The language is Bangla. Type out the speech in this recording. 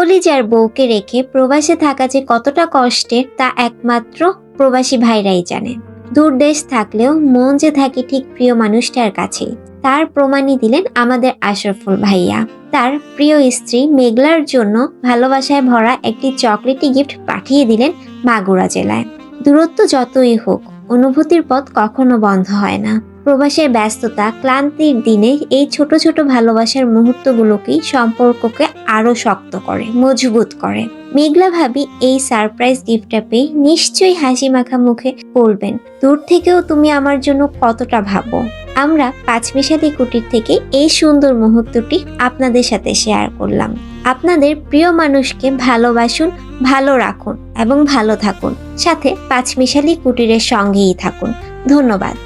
কলিজার বউকে রেখে প্রবাসে থাকা যে কতটা কষ্টের তা একমাত্র প্রবাসী ভাইরাই জানে। দূর দেশ থাকলেও মন যে থাকে ঠিক প্রিয় মানুষটার কাছেই, তার প্রমাণই দিলেন আমাদের আশরাফুল ভাইয়া। তার প্রিয় স্ত্রী মেঘলার জন্য ভালোবাসায় ভরা একটি চকলেটি গিফট পাঠিয়ে দিলেন মাগুরা জেলায়। দূরত্ব যতই হোক, অনুভূতির পথ কখনো বন্ধ হয় না। প্রবাসের ব্যস্ততা, ক্লান্তির দিনে এই ছোট ছোট ভালোবাসার মুহূর্তগুলোকেই সম্পর্ককে আরো শক্ত করে, মজবুত করে। মেঘলা ভাবি এই সারপ্রাইজ গিফটটা পেয়ে নিশ্চয়ই হাসি মাখা মুখে বলবেন, দূর থেকেও তুমি আমার জন্য কতটা ভাবো। আমরা পাঁচমিশালি কুটির থেকে এই সুন্দর মুহূর্তটি আপনাদের সাথে শেয়ার করলাম। আপনাদের প্রিয় মানুষকে ভালোবাসুন, ভালো রাখুন এবং ভালো থাকুন। সাথে পাঁচমিশালি কুটিরের সঙ্গেই থাকুন। ধন্যবাদ।